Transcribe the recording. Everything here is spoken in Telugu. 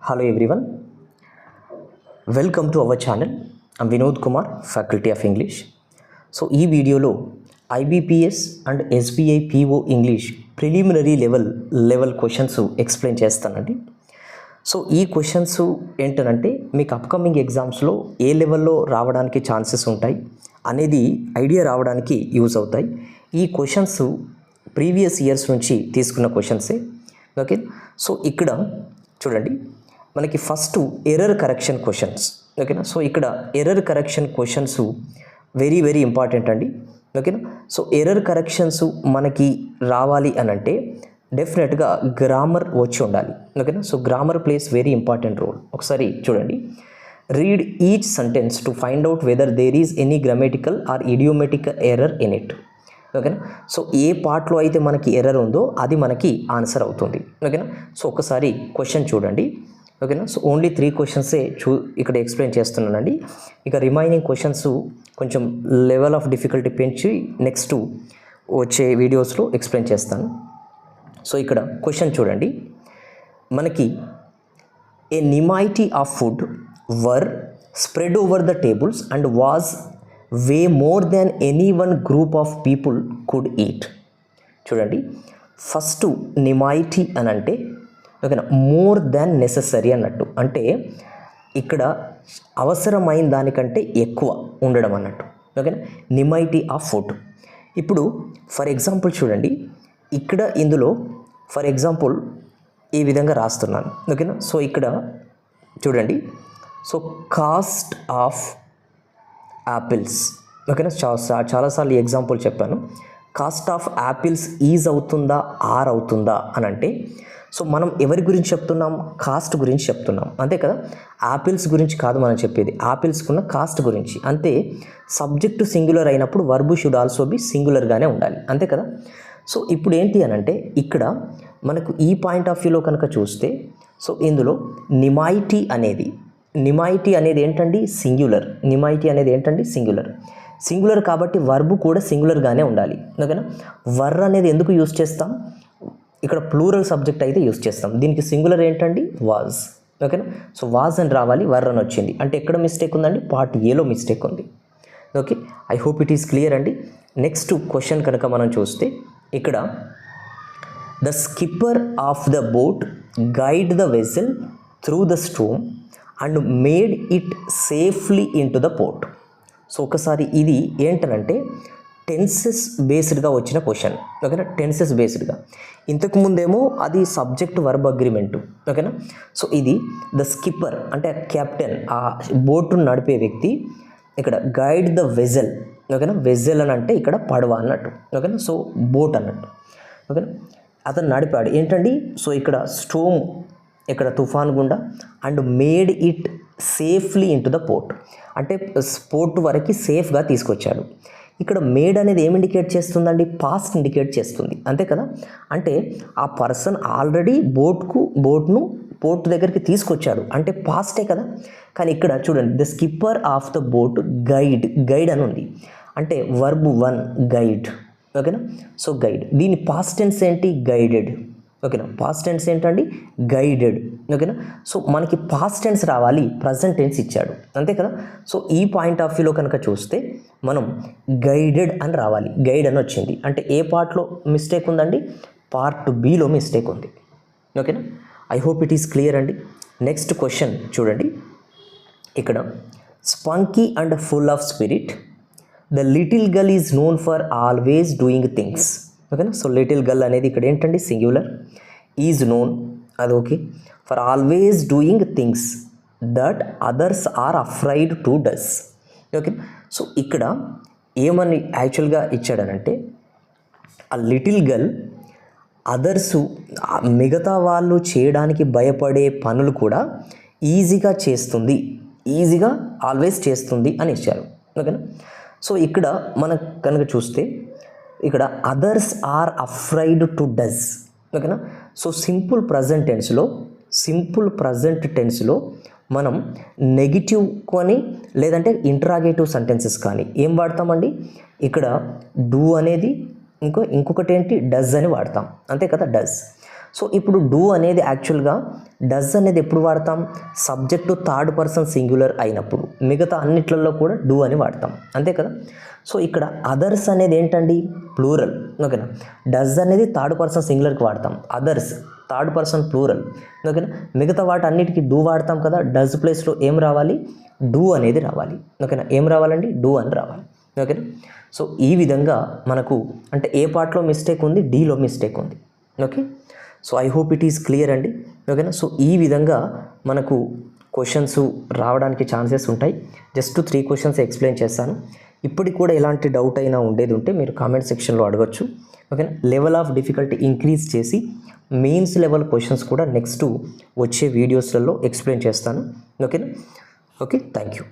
Hello everyone, welcome to our channel. I'm Vinod Kumar, Faculty of English. So ఈ వీడియోలో IBPS and SBI PO English preliminary level questions explain చేస్తానండి. సో ఈ క్వశ్చన్స్ ఏంటంటే మీకు అప్కమింగ్ ఎగ్జామ్స్లో ఏ లెవెల్లో రావడానికి ఛాన్సెస్ ఉంటాయి అనేది ఐడియా రావడానికి యూజ్ అవుతాయి. ఈ క్వశ్చన్స్ ప్రీవియస్ ఇయర్స్ నుంచి తీసుకున్న క్వశ్చన్సే. ఓకే, సో ఇక్కడ చూడండి, మనకి ఫస్ట్ ఎర్రర్ కరెక్షన్ క్వశ్చన్స్. ఓకేనా, సో ఇక్కడ error correction questions very important అండి. ఓకేనా, సో ఎర్రర్ కరెక్షన్స్ మనకి రావాలి అని అంటే డెఫినెట్గా గ్రామర్ వచ్చి ఉండాలి. ఓకేనా, so grammar plays very important role. ఒకసారి చూడండి, read each sentence to find out whether there is any grammatical or idiomatic error in it. ఓకేనా, సో ఏ పార్ట్లో అయితే మనకి ఎర్రర్ ఉందో అది మనకి ఆన్సర్ అవుతుంది. ఓకేనా, సో ఒకసారి క్వశ్చన్ చూడండి. ఓకేనా, సో ఓన్లీ 3 క్వశ్చన్సే ఇక్కడ ఎక్స్ప్లెయిన్ చేస్తున్నానండి. ఇక రిమైనింగ్ క్వశ్చన్స్ కొంచెం లెవెల్ ఆఫ్ డిఫికల్టీ పెంచి నెక్స్ట్ వచ్చే వీడియోస్లో ఎక్స్ప్లెయిన్ చేస్తాను. సో ఇక్కడ క్వశ్చన్ చూడండి, మనకి a enmity of food were spread over the tables and was way more than any one group of people could eat. చూడండి, ఫస్ట్ నిమైటీ అని అంటే ఓకేనా, మోర్ దాన్ నెససరీ అన్నట్టు, అంటే ఇక్కడ అవసరమైన దానికంటే ఎక్కువ ఉండడం అన్నట్టు. ఓకేనా, నిమైటీ ఆఫ్ ఫుడ్. ఇప్పుడు ఫర్ ఎగ్జాంపుల్ చూడండి, ఇక్కడ ఇందులో ఫర్ ఎగ్జాంపుల్ ఈ విధంగా రాస్తున్నాను. ఓకేనా, సో ఇక్కడ చూడండి, సో కాస్ట్ ఆఫ్ యాపిల్స్. ఓకేనా, చాలాసార్లు ఈ ఎగ్జాంపుల్ చెప్పాను. కాస్ట్ ఆఫ్ యాపిల్స్ ఈజ్ అవుతుందా ఆర్ అవుతుందా అని అంటే, సో మనం ఎవరి గురించి చెప్తున్నాం? కాస్ట్ గురించి చెప్తున్నాం, అంతే కదా. యాపిల్స్ గురించి కాదు మనం చెప్పేది, యాపిల్స్కున్న కాస్ట్ గురించి. అంతే, సబ్జెక్టు సింగులర్ అయినప్పుడు వర్బు షుడ్ ఆల్సో బి సింగులర్గానే ఉండాలి, అంతే కదా. సో ఇప్పుడు ఏంటి అని అంటే, ఇక్కడ మనకు ఈ పాయింట్ ఆఫ్ వ్యూలో కనుక చూస్తే, సో ఇందులో నిమైటీ అనేది ఏంటండి? సింగులర్. నిమైటీ అనేది ఏంటండి? సింగులర్ కాబట్టి వర్బు కూడా సింగులర్గానే ఉండాలి. ఓకేనా, వర్ అనేది ఎందుకు యూజ్ చేస్తాం? ఇక్కడ ప్లూరల్ సబ్జెక్ట్ అయితే యూజ్ చేస్తాం. దీనికి సింగులర్ ఏంటండి? వాజ్. ఓకేనా, సో వాజ్ అని రావాలి, వర్ అని వచ్చింది. అంటే ఎక్కడ మిస్టేక్ ఉందండి? పార్ట్ ఏలో మిస్టేక్ ఉంది. Okay, I hope it is clear అండి. నెక్స్ట్ క్వశ్చన్ కనుక మనం చూస్తే, ఇక్కడ the skipper of the boat guide the vessel through the storm and made it safely in to the port. So ఒకసారి ఇది ఏంటనంటే టెన్సెస్ బేస్డ్గా వచ్చిన క్వశ్చన్. ఓకేనా, టెన్సెస్ బేస్డ్గా. ఇంతకు ముందేమో అది సబ్జెక్ట్ వర్బ్ అగ్రిమెంటు. ఓకేనా, సో ఇది ద స్కిప్పర్ అంటే కెప్టెన్, ఆ బోటును నడిపే వ్యక్తి. ఇక్కడ గైడ్ ద వెజల్. ఓకేనా, వెజల్ అని అంటే ఇక్కడ పడవ అన్నట్టు. ఓకేనా, సో బోట్ అన్నట్టు. ఓకేనా, అతను నడిపాడు ఏంటండి? సో ఇక్కడ స్టోమ్, ఇక్కడ తుఫాన్ గుండా, and made it safely in to the port, అంటే పోర్ట్ వరకు సేఫ్గా తీసుకొచ్చాడు. ఇక్కడ మేడ్ అనేది ఏం ఇండికేట్ చేస్తుందండి? పాస్ట్ ఇండికేట్ చేస్తుంది, అంతే కదా. అంటే ఆ పర్సన్ ఆల్రెడీ బోట్ను పోర్ట్ దగ్గరికి తీసుకొచ్చాడు, అంటే పాస్టే కదా. కానీ ఇక్కడ చూడండి, the skipper of the boat guide అని ఉంది, అంటే వర్బ్ 1 గైడ్. ఓకేనా, సో గైడ్. దీని పాస్ట్ టెన్స్ ఏంటి? గైడెడ్. ఓకేనా, పాస్ట్ టెన్స్ ఏంటండి? గైడెడ్. ఓకేనా, సో మనకి పాస్ట్ టెన్స్ రావాలి, ప్రజెంట్ టెన్స్ ఇచ్చాడు, అంతే కదా. సో ఈ పాయింట్ ఆఫ్ వ్యూలో కనుక చూస్తే మనం గైడెడ్ అని రావాలి, గైడ్ అని వచ్చింది. అంటే ఏ పార్ట్లో మిస్టేక్ ఉందండి? పార్ట్ బిలో మిస్టేక్ ఉంది. ఓకేనా, I hope it is clear అండి. నెక్స్ట్ క్వశ్చన్ చూడండి, ఇక్కడ spunky and full of spirit the little girl is known for always doing things. ఓకేనా, సో లిటిల్ గర్ల్ అనేది ఇక్కడ ఏంటండి? సింగులర్. ఈజ్ నోన్ అది okay, for always doing things that others are afraid to does. Okay, so ఇక్కడ ఏమని యాక్చువల్గా ఇచ్చాడనంటే, ఆ లిటిల్ గర్ల్ అదర్సు, మిగతా వాళ్ళు చేయడానికి భయపడే పనులు కూడా ఈజీగా చేస్తుంది, ఈజీగా ఆల్వేస్ చేస్తుంది అని ఇచ్చారు. ఓకేనా, సో ఇక్కడ మనం కనుక చూస్తే, ఇక్కడ others are afraid to does. ఓకేనా, సో సింపుల్ ప్రజెంట్ టెన్స్లో మనం నెగిటివ్ కానీ లేదంటే ఇంటరాగేటివ్ సెంటెన్సెస్ కానీ ఏం వాడతామండి? ఇక్కడ డూ అనేది ఇంకొకటి ఏంటి? డస్ అని వాడతాం, అంతే కదా, డస్. సో ఇప్పుడు డూ అనేది యాక్చువల్గా డస్ అనేది ఎప్పుడు వాడతాం, సబ్జెక్టు థర్డ్ పర్సన్ సింగులర్ అయినప్పుడు. మిగతా అన్నిట్లలో కూడా డూ అని వాడతాం, అంతే కదా. సో ఇక్కడ అదర్స్ అనేది ఏంటండి, ప్లూరల్, ఓకేనా. డస్ అనేది థర్డ్ పర్సన్ సింగులర్కి వాడతాం, అదర్స్ థర్డ్ పర్సన్ ప్లూరల్, ఓకేనా. మిగతా వాటి అన్నిటికీ డూ వాడతాం కదా, డస్ ప్లేస్లో ఏం రావాలి, డూ అనేది రావాలి, ఓకేనా. ఏం రావాలండి, డూ అని రావాలి, ఓకేనా. సో ఈ విధంగా మనకు అంటే ఏ పార్ట్లో మిస్టేక్ ఉంది, డీలో మిస్టేక్ ఉంది, okay. So I hope it is clear అండి, ఓకేనా. సో ఈ విధంగా మనకు క్వశ్చన్స్ రావడానికి ఛాన్సెస్ ఉంటాయి. జస్ట్ 3 క్వశ్చన్స్ ఎక్స్ప్లెయిన్ చేస్తాను. ఇప్పటికి కూడా ఎలాంటి డౌట్ అయినా ఉండేది ఉంటే మీరు కామెంట్ సెక్షన్లో అడగచ్చు, ఓకేనా. లెవెల్ ఆఫ్ డిఫికల్టీ ఇంక్రీజ్ చేసి మెయిన్స్ లెవెల్ క్వశ్చన్స్ కూడా నెక్స్ట్ వచ్చే వీడియోస్లలో ఎక్స్ప్లెయిన్ చేస్తాను, ఓకేనా. Okay, thank you.